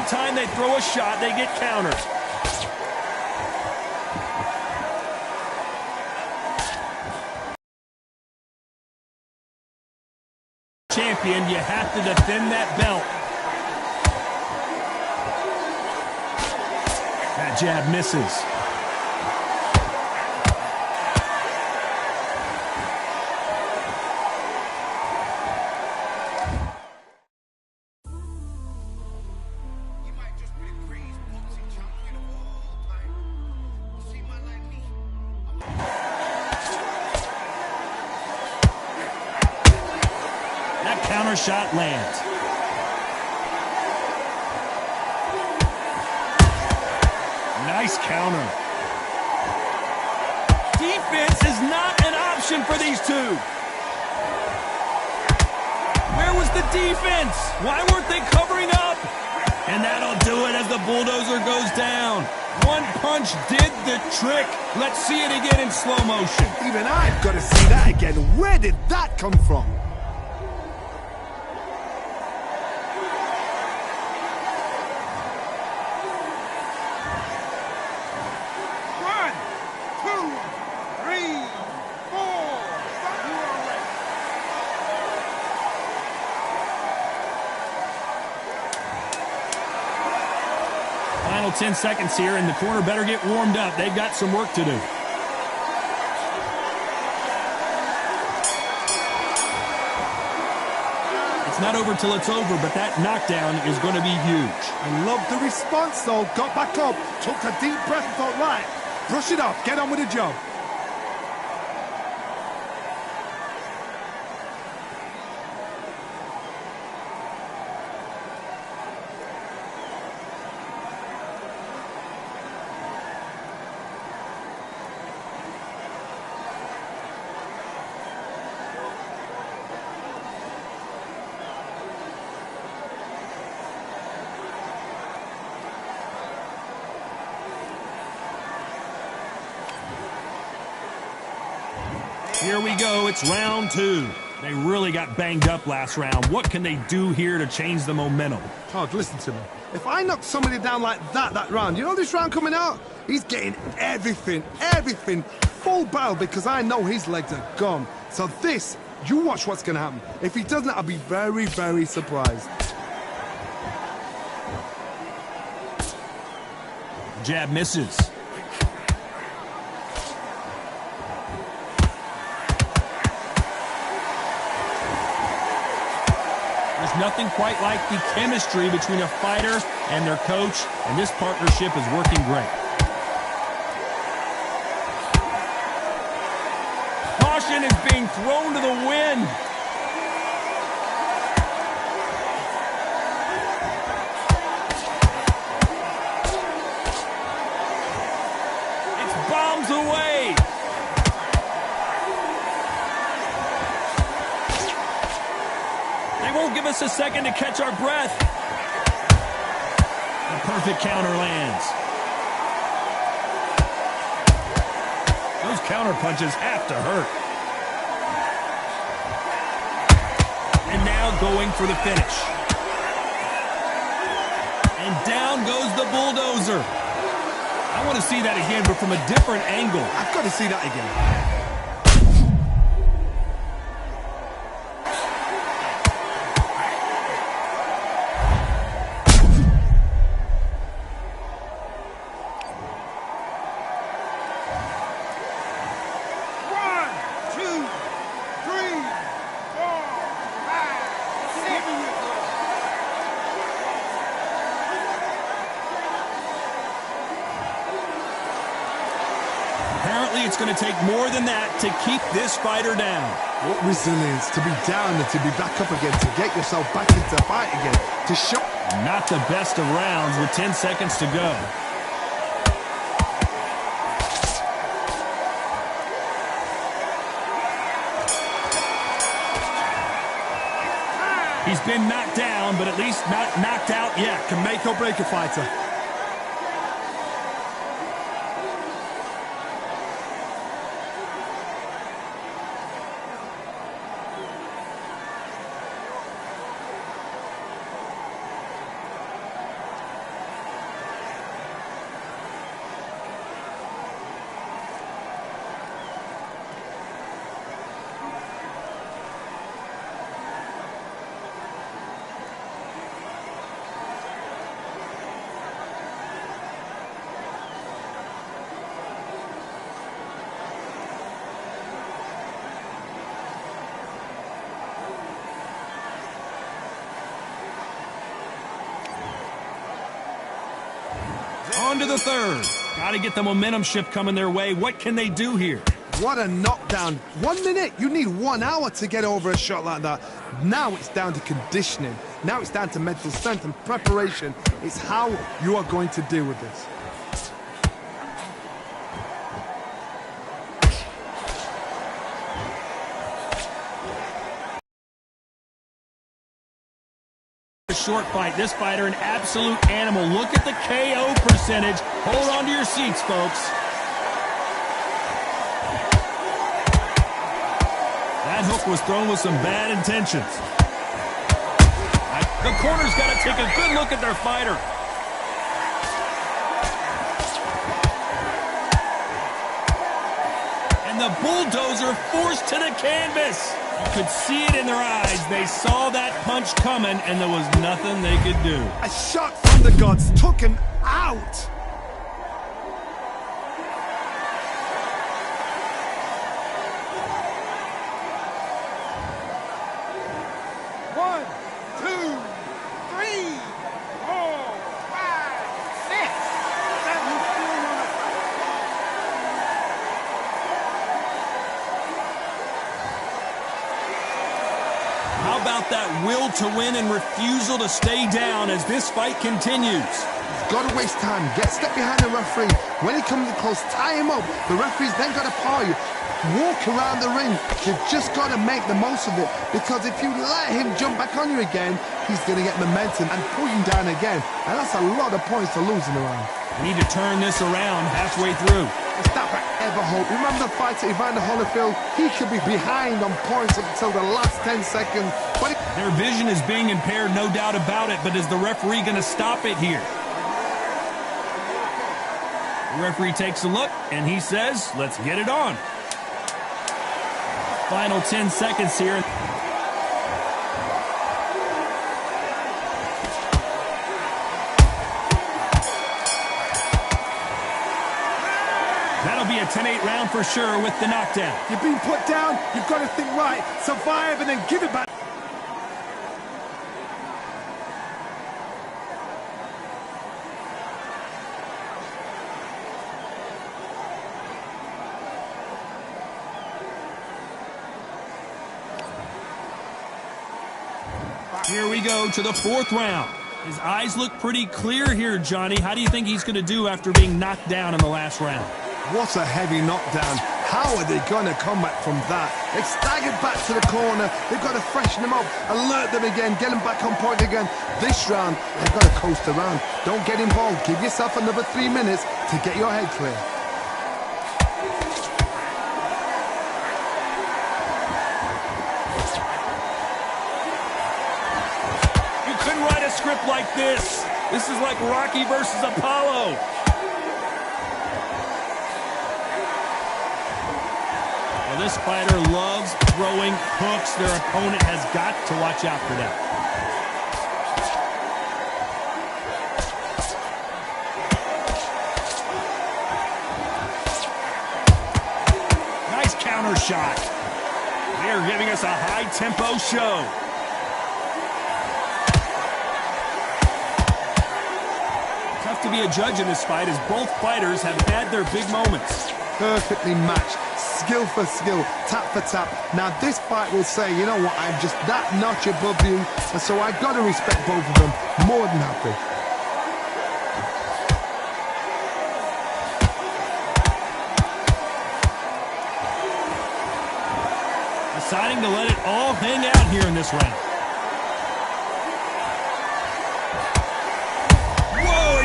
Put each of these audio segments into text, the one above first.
time they throw a shot, they get countered. Champion, you have to defend that belt. That jab misses. Counter shot lands. Nice counter. Defense is not an option for these two. Where was the defense? Why weren't they covering up? And that'll do it as the bulldozer goes down. One punch did the trick. Let's see it again in slow motion. Even I've got to see that again. Where did that come from? Final 10 seconds here, and the corner better get warmed up. They've got some work to do. It's not over till it's over, but that knockdown is going to be huge. I love the response, though. Got back up, took a deep breath and thought, right, brush it off, get on with the job. Here we go, it's round two. They really got banged up last round. What can they do here to change the momentum? Todd, listen to me. If I knock somebody down like that round, you know this round coming out? He's getting everything, full barrel because I know his legs are gone. So this, you watch what's going to happen. If he doesn't, I'll be very, very surprised. Jab misses. There's nothing quite like the chemistry between a fighter and their coach, and this partnership is working great. Caution is being thrown to the wind. It's bombs away. Won't give us a second to catch our breath. A perfect counter lands. Those counter punches have to hurt. And now going for the finish. And down goes the bulldozer. I want to see that again, but from a different angle. I've got to see that again. Apparently, it's going to take more than that to keep this fighter down. What resilience to be down and to be back up again, to get yourself back into the fight again, to show. Not the best of rounds with 10 seconds to go. He's been knocked down, but at least not knocked out yet. Can make or break a fighter. On to the third. Got to get the momentum shift coming their way. What can they do here? What a knockdown. 1 minute, you need 1 hour to get over a shot like that. Now it's down to conditioning. Now it's down to mental strength and preparation. It's how you are going to deal with this. Short fight. This fighter, an absolute animal. Look at the KO percentage. Hold on to your seats, folks. That hook was thrown with some bad intentions. The corner's got to take a good look at their fighter. And the bulldozer forced to the canvas. You could see it in their eyes. They saw that punch coming, and there was nothing they could do. A shot from the gods took him out. One, two, three, four, five, six, seven. How about that will to win and refusal to stay down as this fight continues? Got to waste time. Get step behind the referee. When he comes close, tie him up. The referee's then got to paw you. Walk around the ring. You've just got to make the most of it. Because if you let him jump back on you again, he's going to get momentum and pull you down again. And that's a lot of points to lose in the round. We need to turn this around halfway through. It's that I ever hope. Remember the fight at Evander Holyfield? He could be behind on points until the last 10 seconds. But their vision is being impaired, no doubt about it. But is the referee going to stop it here? The referee takes a look, and he says, let's get it on. Final 10 seconds here. That'll be a 10-8 round for sure with the knockdown. You've been put down, you've got to think right, survive and then give it back. Here we go to the fourth round. His eyes look pretty clear here, Johnny. How do you think he's going to do after being knocked down in the last round? What a heavy knockdown. How are they going to come back from that? They staggered back to the corner. They've got to freshen them up, alert them again, get them back on point again. This round, they've got to coast around. Don't get involved. Give yourself another 3 minutes to get your head clear. Script like this. This is like Rocky versus Apollo. Well, this fighter loves throwing hooks. Their opponent has got to watch out for that. Nice counter shot. They are giving us a high-tempo show. Tough to be a judge in this fight as both fighters have had their big moments. Perfectly matched, skill for skill, tap for tap. Now this fight will say, you know what, I'm just that notch above you, and so I've got to respect both of them. More than happy. Deciding to let it all hang out here in this round.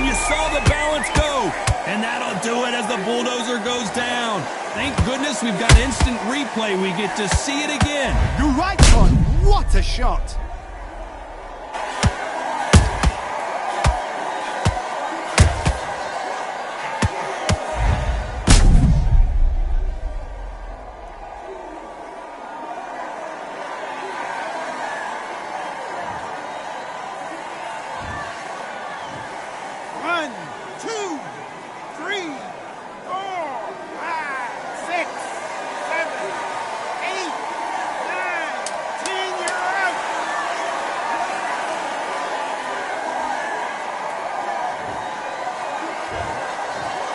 You saw the balance go, and that'll do it as the bulldozer goes down. Thank goodness we've got instant replay. We get to see it again. You're right, Con. What a shot.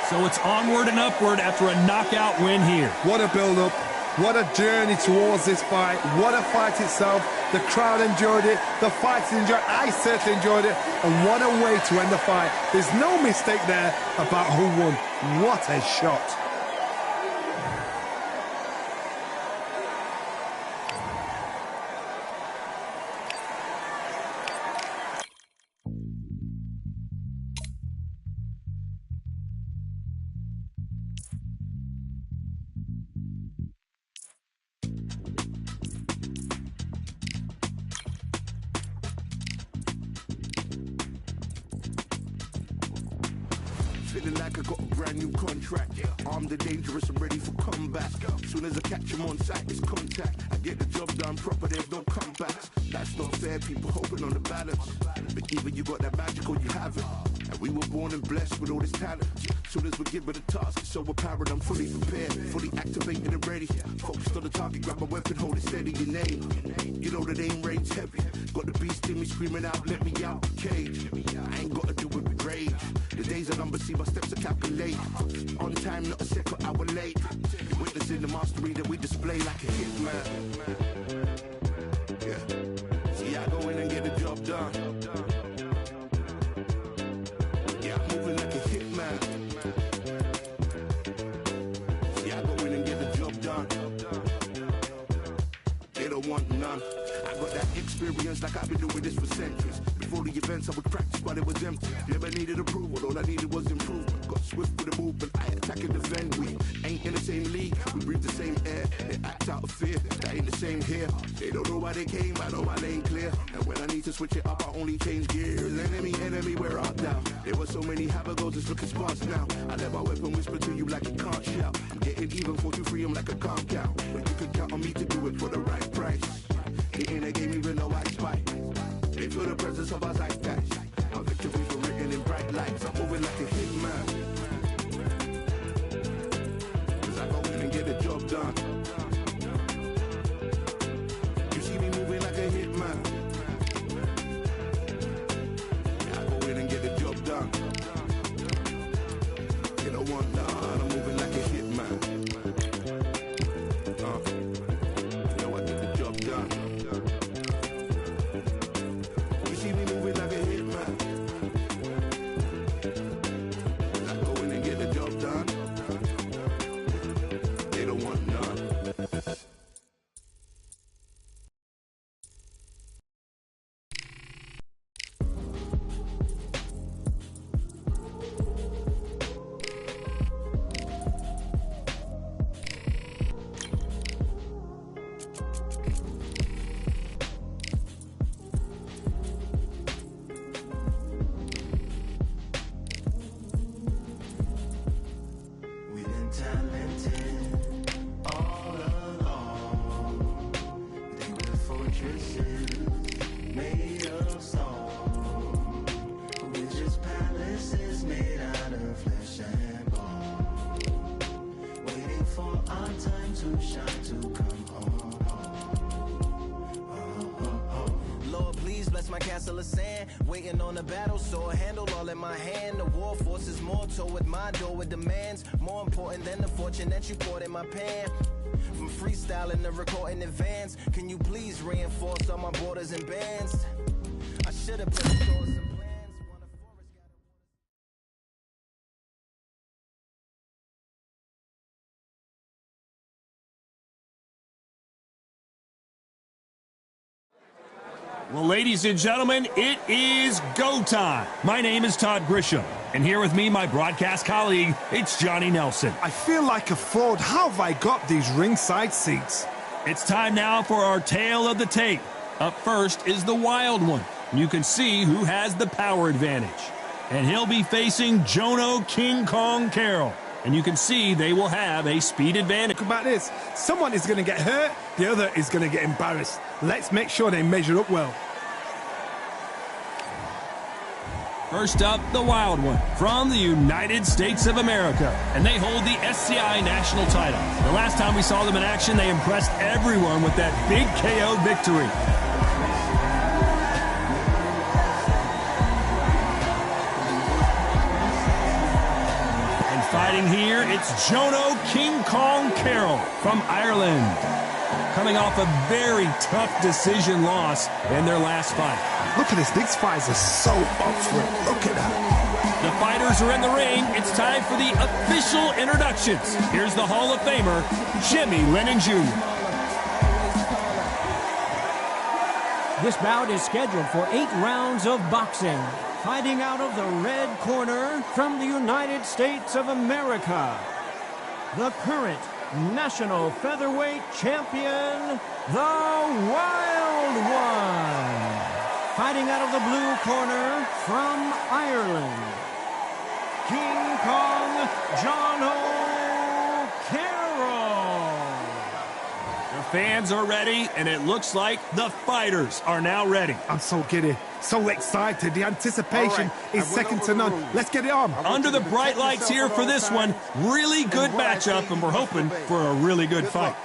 So it's onward and upward after a knockout win here. What a build-up. What a journey towards this fight. What a fight itself. The crowd enjoyed it. The fighters enjoyed it. I certainly enjoyed it. And what a way to end the fight. There's no mistake there about who won. What a shot. Feeling like I got a brand new contract. Armed and dangerous and ready for comeback. Soon as I catch him on sight, it's contact. I get the job done proper, there's no comebacks. That's not fair, people hoping on the balance. But either you got that magic or you haven't. And we were born and blessed with all this talent. Soon as we're given a task, it's so apparent I'm fully prepared, fully activated and ready. Focused on the target, grab my weapon, hold it steady, your name. You know that aim range heavy. Got the beast in me screaming out, let me out the cage. I ain't gotta do it with rage. The days are numbered, see my steps are calculated. On time, not a second hour late. You're witnessing the mastery that we display like a hitman. Yeah. See, I go in and get the job done. Yeah, I'm moving like a hitman. See, I go in and get the job done. They don't want none. I got that experience like I've been doing this for centuries. Before the events I would practice but it was empty. Never needed approval, all I needed was improvement. Got swift with the movement, I attack and defend. We ain't in the same league, we breathe the same air. They act out of fear, that ain't the same here. They don't know why they came, I know why they ain't clear. And when I need to switch it up, I only change gears. Enemy, where art thou? There were so many habagos, it's looking sparse now. I let my weapon whisper to you like it can't shout. I'm getting even 4-2-3, I'm like a calm count. But you can count on me to do it for the right price. Hitting the game even though I spite. They feel the presence of our zeitgeist. Our victories were written in bright lights. I'm moving like a hitman. Cause I go in and get the job done. You see me moving like a hitman. Yeah, I go in and get the job done. You don't want none. I'm moving like a hitman. You know I get the job done. My castle of sand, waiting on a battle sword, handle all in my hand. The war force is mortal with my door with demands, more important than the fortune that you poured in my pan. From freestyling to recording advance, can you please reinforce all my borders and bands? I should have put stores and plans. Well, ladies and gentlemen, it is go time. My name is Todd Grisham, and here with me, my broadcast colleague, it's Johnny Nelson. I feel like a fraud. How have I got these ringside seats? It's time now for our tale of the tape. Up first is the Wild One. You can see who has the power advantage. And he'll be facing Jono King Kong Carroll. And you can see they will have a speed advantage. Look about this. Someone is going to get hurt, the other is going to get embarrassed. Let's make sure they measure up well. First up, the Wild One from the United States of America. And they hold the SCI national title. The last time we saw them in action, they impressed everyone with that big KO victory. Fighting here, it's Jono King Kong Carroll from Ireland. Coming off a very tough decision loss in their last fight. Look at this. These fights are so up for it. Look at that. The fighters are in the ring. It's time for the official introductions. Here's the Hall of Famer, Jimmy Lennon Jr. This bout is scheduled for 8 rounds of boxing. Fighting out of the red corner from the United States of America, the current national featherweight champion, the Wild One. Fighting out of the blue corner from Ireland, King Kong Jono Carroll. The fans are ready, and it looks like the fighters are now ready. I'm so giddy, so excited. The anticipation is second to none. Let's get it on. Under the bright lights here for this one, really good matchup, and we're hoping for a really good fight.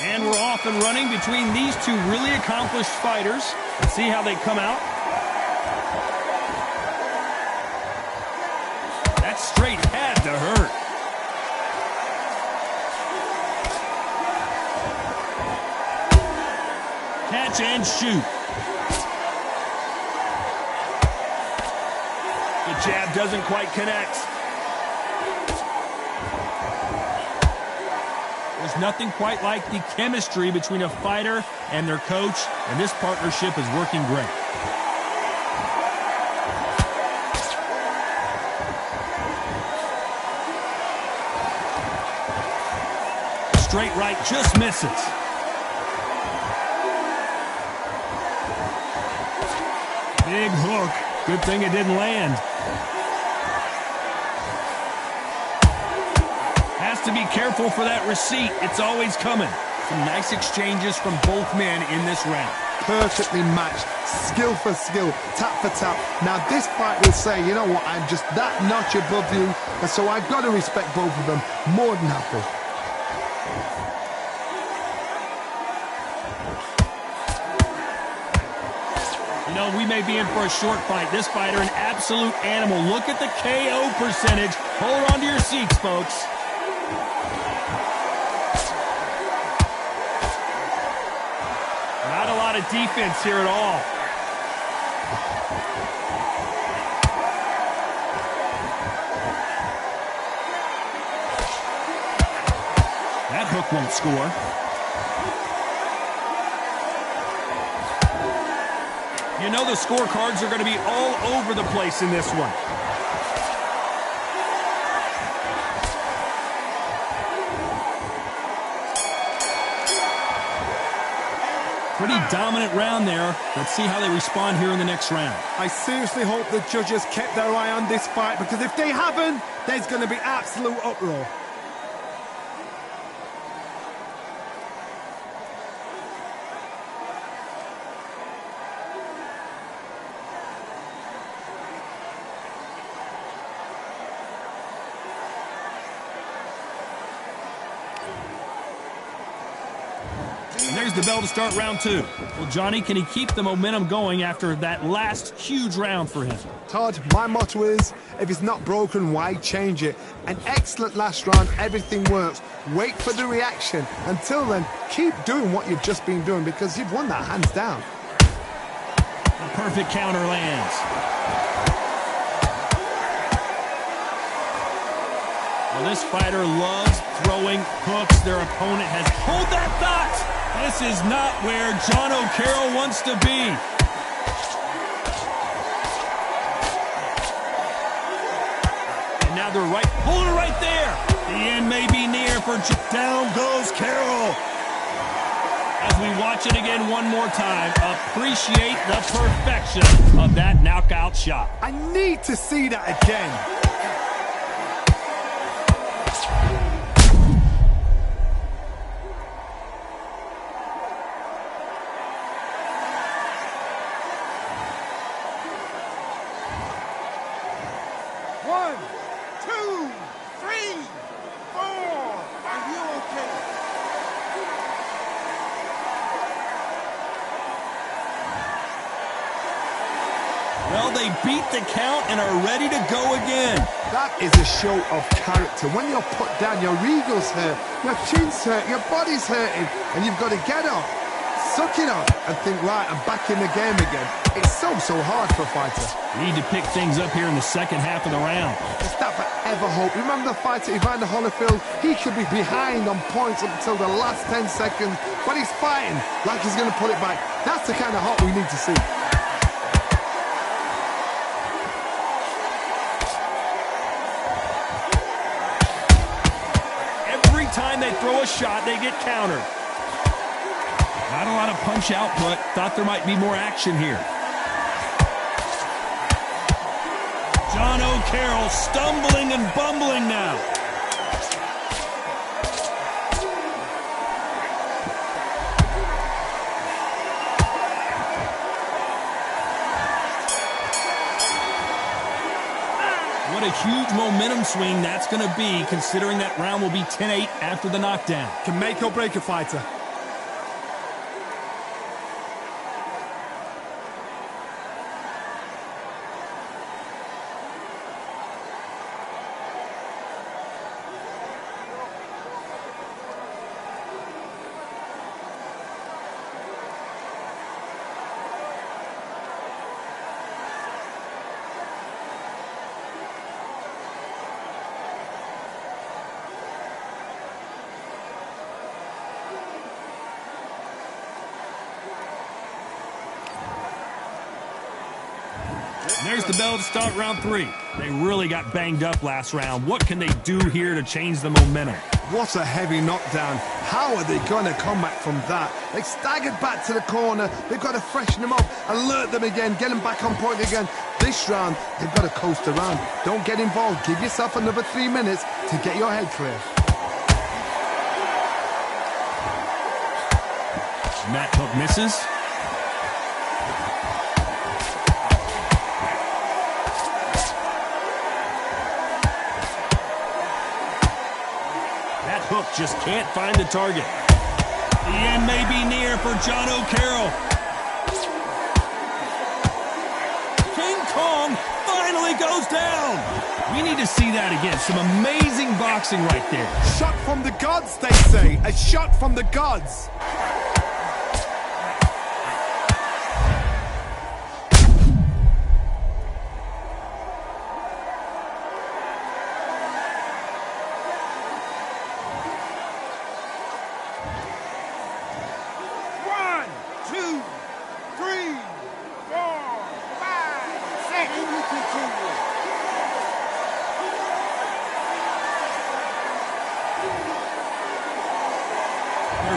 And we're off and running between these two really accomplished fighters. Let's see how they come out. That straight had to hurt. Catch and shoot. The jab doesn't quite connect. There's nothing quite like the chemistry between a fighter and their coach, and this partnership is working great. Straight right just misses. Big hook. Good thing it didn't land. Has to be careful for that receipt. It's always coming. Some nice exchanges from both men in this round. Perfectly matched, skill for skill, tap for tap. Now this fight will say, you know what, I'm just that notch above you, and so I've got to respect both of them. More than happy. You know, we may be in for a short fight. This fighter, an absolute animal. Look at the KO percentage. Hold on to your seats, folks. Not a lot of defense here at all. That hook won't score. You know the scorecards are going to be all over the place in this one. Pretty dominant round there. Let's see how they respond here in the next round. I seriously hope the judges kept their eye on this fight, because if they haven't, there's going to be absolute uproar. And there's the bell to start round two. Well, Johnny, can he keep the momentum going after that last huge round for him? Todd, my motto is, if it's not broken, why change it? An excellent last round, everything works. Wait for the reaction. Until then, keep doing what you've just been doing, because you've won that hands down. The perfect counter lands. Well, this fighter loves throwing hooks. Their opponent has hold that thought. This is not where Jono Carroll wants to be. And now they're right, hold it right there. The end may be near for down goes Carroll. As we watch it again one more time, appreciate the perfection of that knockout shot. I need to see that again. One, two, three, four. Are you okay? Well, they beat the count and are ready to go again. That is a show of character. When you're put down, your ego's hurt, your chin's hurt, your body's hurting, and you've got to get up, suck it up, and think, right, I'm back in the game again. It's so hard for a fighter. Need to pick things up here in the second half of the round. It's that forever hope. Remember the fighter Evander Holyfield? He could be behind on points up until the last 10 seconds, but he's fighting like he's going to put it back. That's the kind of hope we need to see. Every time they throw a shot, they get countered. Not a lot of punch output. Thought there might be more action here. John O'Carroll stumbling and bumbling now. What a huge momentum swing that's going to be, considering that round will be 10-8 after the knockdown. Can make or break a fighter. There's the bell to start round 3. They really got banged up last round. What can they do here to change the momentum? What a heavy knockdown. How are they going to come back from that? They staggered back to the corner. They've got to freshen them up, alert them again, get them back on point again. This round, they've got to coast around. Don't get involved. Give yourself another 3 minutes to get your head clear. That hook misses. Hook just can't find the target. The end may be near for John O'Carroll. King Kong finally goes down. We need to see that again. Some amazing boxing right there. Shot from the gods, they say. A shot from the gods.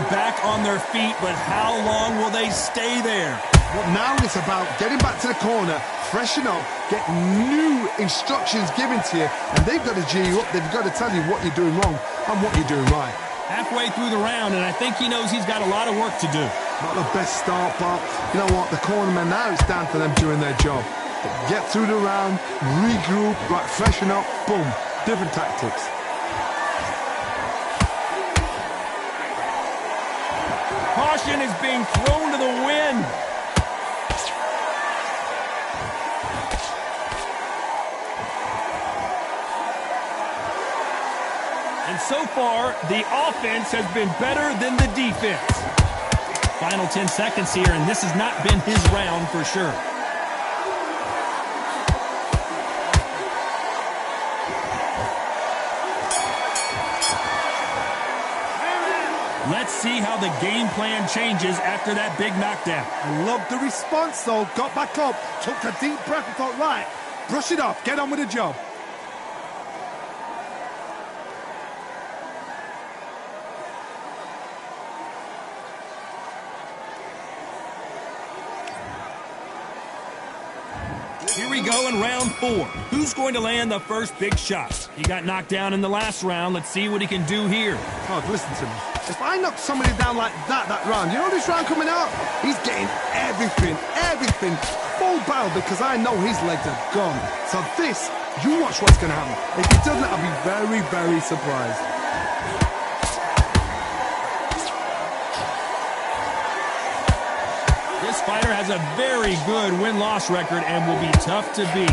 Back on their feet, but how long will they stay there? Well, now it's about getting back to the corner, freshen up, get new instructions given to you, and they've got to G you up. They've got to tell you what you're doing wrong and what you're doing right. Halfway through the round, and I think he knows he's got a lot of work to do. Not the best start, but you know what? The cornermen, now it's down to them doing their job. Get through the round, regroup, right, freshen up, boom, different tactics. Caution is being thrown to the wind. And so far, the offense has been better than the defense. Final 10 seconds here, and this has not been his round for sure. Let's see how the game plan changes after that big knockdown. I love the response, though. Got back up, took a deep breath and thought, right, brush it off, get on with the job. Here we go in round 4. Who's going to land the first big shot? He got knocked down in the last round. Let's see what he can do here. Oh, listen to me. If I knock somebody down like that round, you know this round coming out? He's getting everything, full barrel, because I know his legs are gone. So this, you watch what's going to happen. If he doesn't, I'll be very, very surprised. This This fighter has a very good win-loss record and will be tough to beat.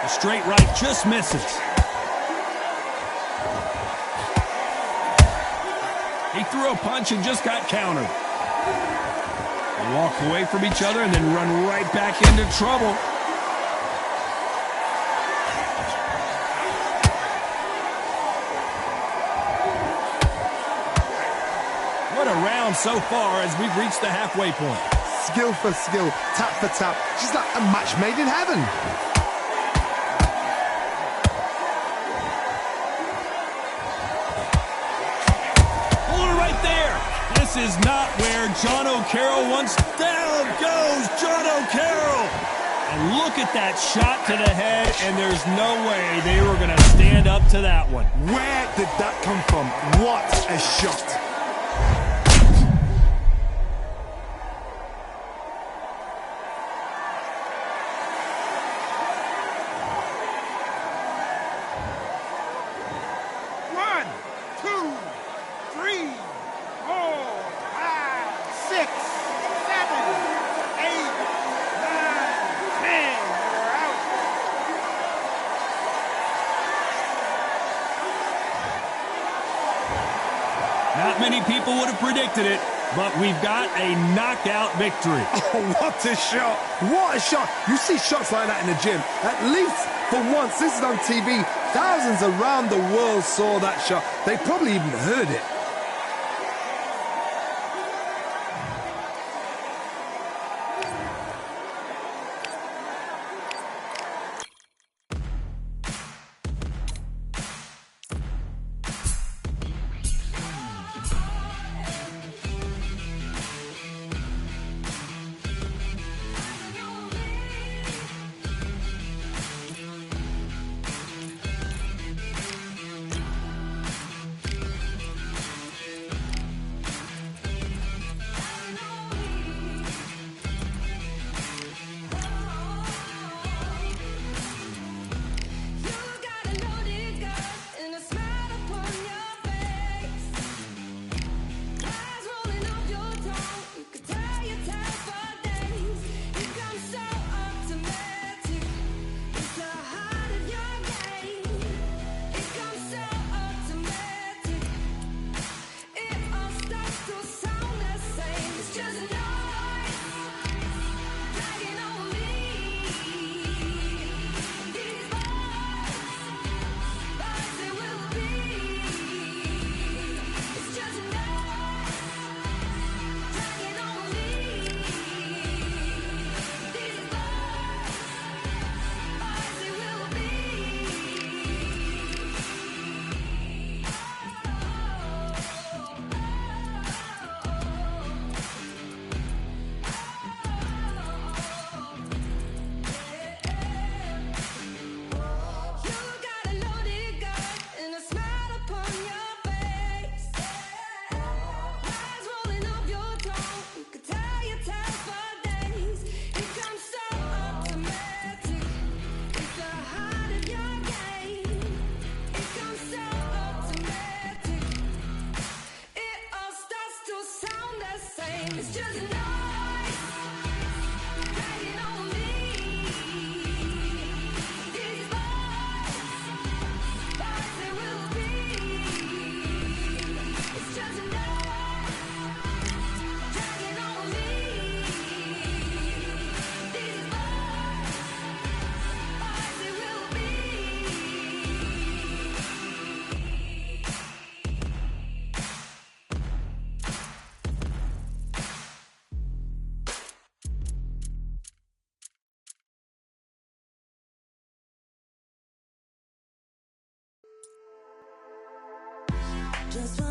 The straight right just misses. He threw a punch and just got countered. They walk away from each other and then run right back into trouble. What a round so far as we've reached the halfway point. Skill for skill, tap for tap. She's like a match made in heaven. This is not where John O'Carroll wants. Down goes John O'Carroll. And look at that shot to the head, and there's no way they were going to stand up to that one. Where did that come from? What a shot. Not many people would have predicted it, but we've got a knockout victory. Oh, what a shot! What a shot! You see shots like that in the gym. At least for once, this is on TV. Thousands around the world saw that shot. They probably even heard it. Just